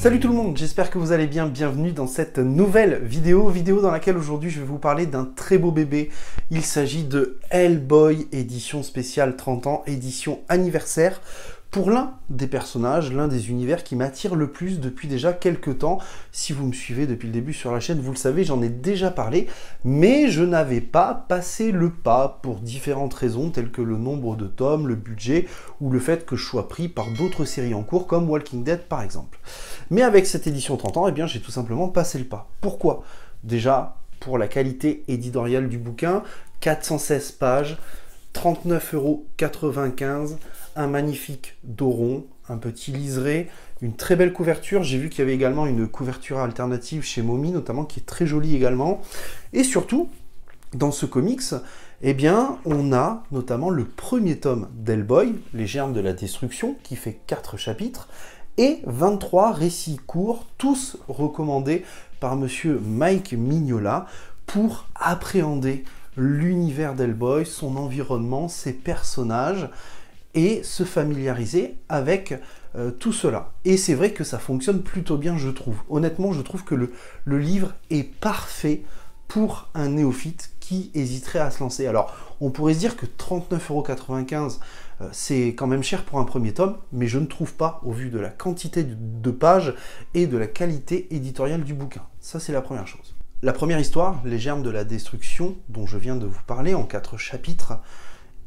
Salut tout le monde, j'espère que vous allez bien, bienvenue dans cette nouvelle vidéo dans laquelle aujourd'hui je vais vous parler d'un très beau bébé. Il s'agit de Hellboy, édition spéciale 30 ans, édition anniversaire, pour l'un des personnages, l'un des univers qui m'attire le plus depuis déjà quelques temps. Si vous me suivez depuis le début sur la chaîne, vous le savez, j'en ai déjà parlé, mais je n'avais pas passé le pas pour différentes raisons, telles que le nombre de tomes, le budget, ou le fait que je sois pris par d'autres séries en cours, comme Walking Dead par exemple. Mais avec cette édition 30 ans, eh bien, j'ai tout simplement passé le pas. Pourquoi? Déjà, pour la qualité éditoriale du bouquin, 416 pages, 39,95 €, un magnifique dos rond, un petit liseré, une très belle couverture. J'ai vu qu'il y avait également une couverture alternative chez Momi, notamment, qui est très jolie également. Et surtout, dans ce comics, eh bien, on a notamment le premier tome d'Hellboy, Les Germes de la Destruction, qui fait 4 chapitres, et 23 récits courts, tous recommandés par monsieur Mike Mignola, pour appréhender l'univers d'Hellboy, son environnement, ses personnages, et se familiariser avec tout cela. Et c'est vrai que ça fonctionne plutôt bien, je trouve. Honnêtement, je trouve que le livre est parfait pour un néophyte qui hésiterait à se lancer. Alors, on pourrait se dire que 39,95 €, c'est quand même cher pour un premier tome, mais je ne trouve pas, au vu de la quantité de pages et de la qualité éditoriale du bouquin. Ça, c'est la première chose. La première histoire, Les Germes de la Destruction, dont je viens de vous parler en 4 chapitres,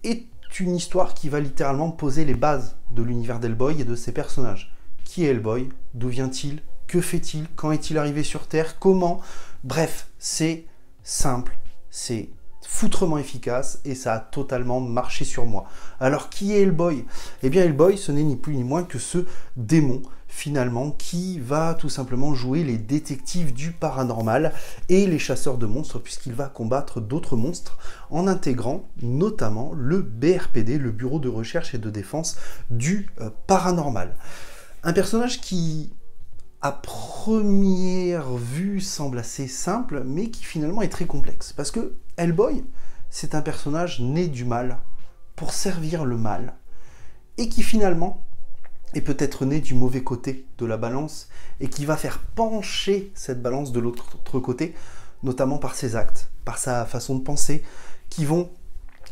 est une histoire qui va littéralement poser les bases de l'univers d'Hellboy et de ses personnages. Qui est Hellboy? D'où vient-il? Que fait-il? Quand est-il arrivé sur Terre? Comment? Bref, c'est simple, c'est foutrement efficace et ça a totalement marché sur moi. Alors qui est Hellboy? Eh bien Hellboy, ce n'est ni plus ni moins que ce démon finalement qui va tout simplement jouer les détectives du paranormal et les chasseurs de monstres, puisqu'il va combattre d'autres monstres en intégrant notamment le BRPD, le Bureau de Recherche et de Défense du Paranormal. Un personnage qui, à première vue, semble assez simple, mais qui finalement est très complexe. Parce que Hellboy, c'est un personnage né du mal, pour servir le mal, et qui finalement est peut-être né du mauvais côté de la balance, et qui va faire pencher cette balance de l'autre côté, notamment par ses actes, par sa façon de penser, qui vont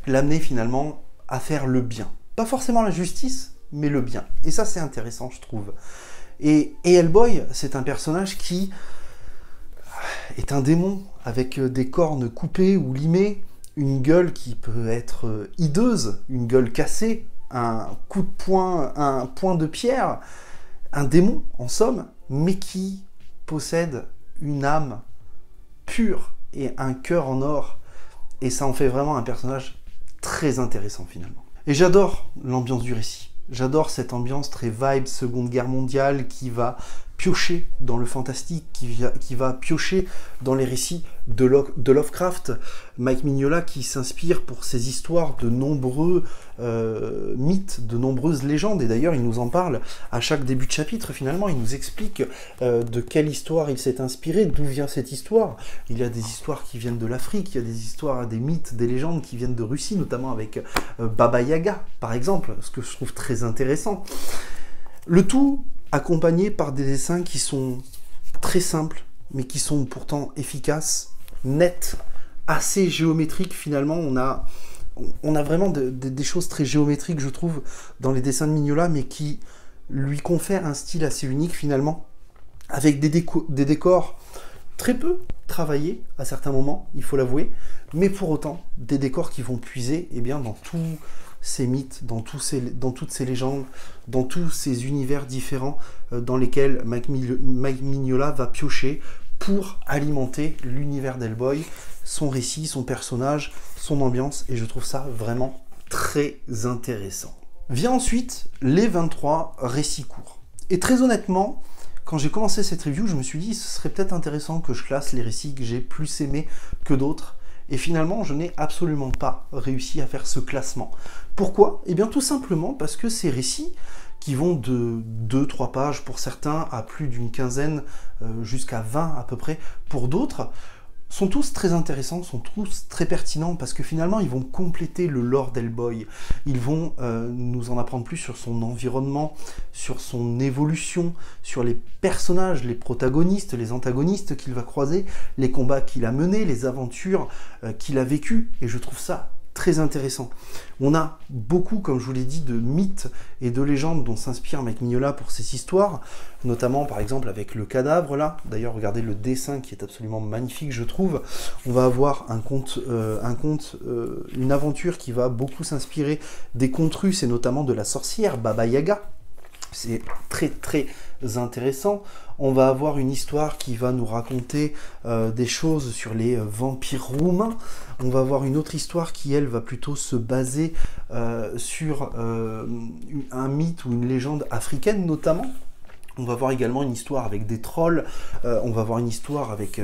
l'amener finalement à faire le bien. Pas forcément la justice, mais le bien. Et ça, c'est intéressant, je trouve. Et Hellboy, c'est un personnage qui est un démon avec des cornes coupées ou limées, une gueule qui peut être hideuse, une gueule cassée, un coup de poing, un poing de pierre, un démon en somme, mais qui possède une âme pure et un cœur en or. Et ça en fait vraiment un personnage très intéressant finalement. Et j'adore l'ambiance du récit. J'adore cette ambiance très vibe Seconde Guerre mondiale qui va piocher dans le fantastique, qui va piocher dans les récits de Lovecraft. Mike Mignola qui s'inspire pour ses histoires de nombreux mythes, de nombreuses légendes. Et d'ailleurs, il nous en parle à chaque début de chapitre, finalement. Il nous explique de quelle histoire il s'est inspiré, d'où vient cette histoire. Il y a des histoires qui viennent de l'Afrique, il y a des histoires, des mythes, des légendes qui viennent de Russie, notamment avec Baba Yaga, par exemple, ce que je trouve très intéressant. Le tout accompagné par des dessins qui sont très simples, mais qui sont pourtant efficaces, nets, assez géométriques finalement. On a vraiment des choses très géométriques, je trouve, dans les dessins de Mignola, mais qui lui confèrent un style assez unique finalement, avec des décors très peu travaillés à certains moments, il faut l'avouer, mais pour autant, des décors qui vont puiser bien, dans tous ces mythes, dans toutes ces légendes, dans tous ces univers différents dans lesquels Mike Mignola va piocher pour alimenter l'univers d'Hellboy, son récit, son personnage, son ambiance, et je trouve ça vraiment très intéressant. Vient ensuite les 23 récits courts. Et très honnêtement, quand j'ai commencé cette review, je me suis dit ce serait peut-être intéressant que je classe les récits que j'ai plus aimés que d'autres. Et finalement, je n'ai absolument pas réussi à faire ce classement. Pourquoi? Eh bien tout simplement parce que ces récits, qui vont de 2-3 pages pour certains à plus d'une quinzaine, jusqu'à 20 à peu près pour d'autres, sont tous très intéressants, sont tous très pertinents, parce que finalement, ils vont compléter le lore d'Hellboy. Ils vont nous en apprendre plus sur son environnement, sur son évolution, sur les personnages, les protagonistes, les antagonistes qu'il va croiser, les combats qu'il a menés, les aventures qu'il a vécues, et je trouve ça très intéressant. On a beaucoup, comme je vous l'ai dit, de mythes et de légendes dont s'inspire Mike Mignola pour ces histoires, notamment par exemple avec le cadavre là. D'ailleurs, regardez le dessin qui est absolument magnifique, je trouve. On va avoir une aventure qui va beaucoup s'inspirer des contes russes et notamment de la sorcière Baba Yaga. C'est très très intéressant. On va avoir une histoire qui va nous raconter des choses sur les vampires roumains. On va avoir une autre histoire qui, elle, va plutôt se baser sur un mythe ou une légende africaine notamment. On va voir également une histoire avec des trolls. On va voir une histoire avec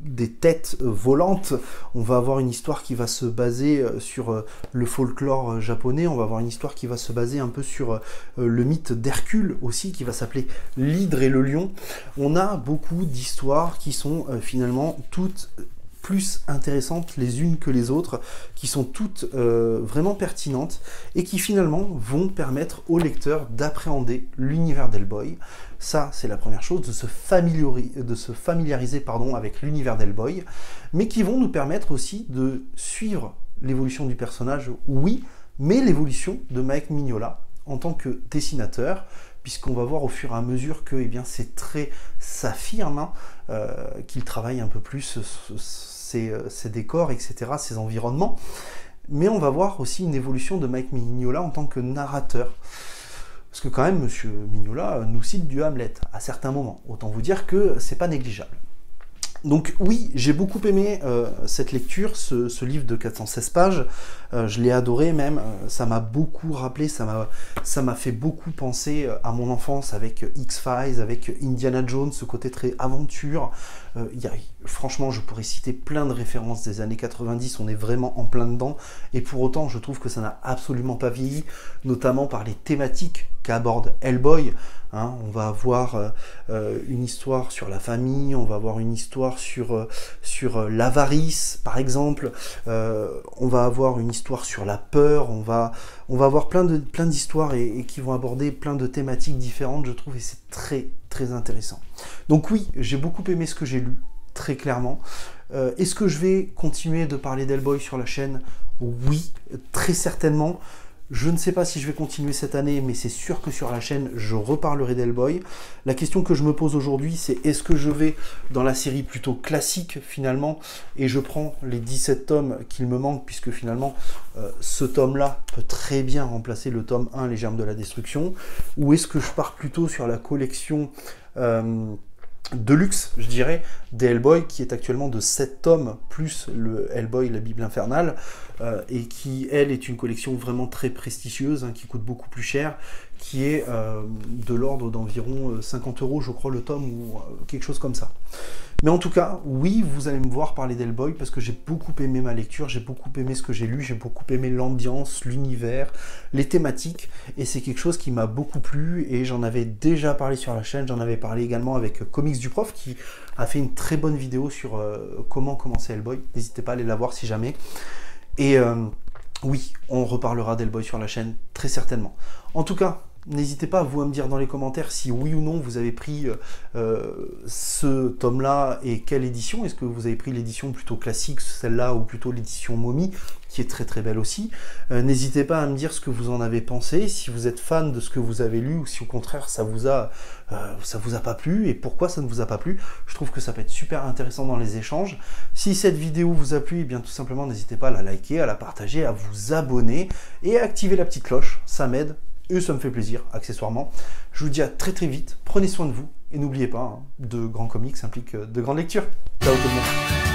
des têtes volantes. On va avoir une histoire qui va se baser sur le folklore japonais. On va avoir une histoire qui va se baser un peu sur le mythe d'Hercule aussi, qui va s'appeler l'Hydre et le Lion. On a beaucoup d'histoires qui sont finalement toutes plus intéressantes les unes que les autres, qui sont toutes vraiment pertinentes et qui finalement vont permettre au lecteur d'appréhender l'univers d'Hellboy. Ça, c'est la première chose, de se familiariser avec l'univers d'Hellboy, mais qui vont nous permettre aussi de suivre l'évolution du personnage, oui, mais l'évolution de Mike Mignola en tant que dessinateur, puisqu'on va voir au fur et à mesure que ses traits s'affirment, qu'il travaille un peu plus ses décors, etc., ses environnements. Mais on va voir aussi une évolution de Mike Mignola en tant que narrateur. Parce que quand même, Monsieur Mignola nous cite du Hamlet à certains moments. Autant vous dire que c'est pas négligeable. Donc oui, j'ai beaucoup aimé cette lecture, ce livre de 416 pages. Je l'ai adoré même, ça m'a beaucoup rappelé, ça m'a fait beaucoup penser à mon enfance avec X-Files, avec Indiana Jones, ce côté très aventure. Franchement, je pourrais citer plein de références des années 90, on est vraiment en plein dedans. Et pour autant, je trouve que ça n'a absolument pas vieilli, notamment par les thématiques qu'aborde Hellboy. On va avoir une histoire sur la famille, on va avoir une histoire sur l'avarice, par exemple, on va avoir une histoire sur la peur, on va avoir plein d'histoires et qui vont aborder plein de thématiques différentes, je trouve, et c'est très très intéressant. Donc oui, j'ai beaucoup aimé ce que j'ai lu, très clairement. Est-ce que je vais continuer de parler d'Hellboy sur la chaîne? Oui, très certainement. Je ne sais pas si je vais continuer cette année, mais c'est sûr que sur la chaîne, je reparlerai d'Hellboy. La question que je me pose aujourd'hui, c'est est-ce que je vais dans la série plutôt classique, finalement, et je prends les 17 tomes qu'il me manquent, puisque finalement, ce tome-là peut très bien remplacer le tome 1, Les Germes de la Destruction, ou est-ce que je pars plutôt sur la collection de luxe, je dirais, des Hellboy, qui est actuellement de 7 tomes, plus le Hellboy, la Bible infernale, et qui, elle, est une collection vraiment très prestigieuse, qui coûte beaucoup plus cher, qui est de l'ordre d'environ 50 €, je crois, le tome, ou quelque chose comme ça. Mais en tout cas, oui, vous allez me voir parler d'Hellboy, parce que j'ai beaucoup aimé ma lecture, j'ai beaucoup aimé ce que j'ai lu, j'ai beaucoup aimé l'ambiance, l'univers, les thématiques, et c'est quelque chose qui m'a beaucoup plu, et j'en avais déjà parlé sur la chaîne, j'en avais parlé également avec Comics du Prof, qui a fait une très bonne vidéo sur comment commencer Hellboy, n'hésitez pas à aller la voir si jamais. Et oui, on reparlera d'Hellboy sur la chaîne, très certainement. En tout cas, n'hésitez pas, vous, à me dire dans les commentaires si oui ou non vous avez pris ce tome-là et quelle édition. Est-ce que vous avez pris l'édition plutôt classique, celle-là, ou plutôt l'édition Momie, qui est très très belle aussi. N'hésitez pas à me dire ce que vous en avez pensé, si vous êtes fan de ce que vous avez lu, ou si au contraire ça vous a pas plu, et pourquoi ça ne vous a pas plu. Je trouve que ça peut être super intéressant dans les échanges. Si cette vidéo vous a plu, eh bien tout simplement n'hésitez pas à la liker, à la partager, à vous abonner, et à activer la petite cloche, ça m'aide. Et ça me fait plaisir, accessoirement. Je vous dis à très très vite, prenez soin de vous, et n'oubliez pas, de grands comics impliquent de grandes lectures. Ciao tout le monde.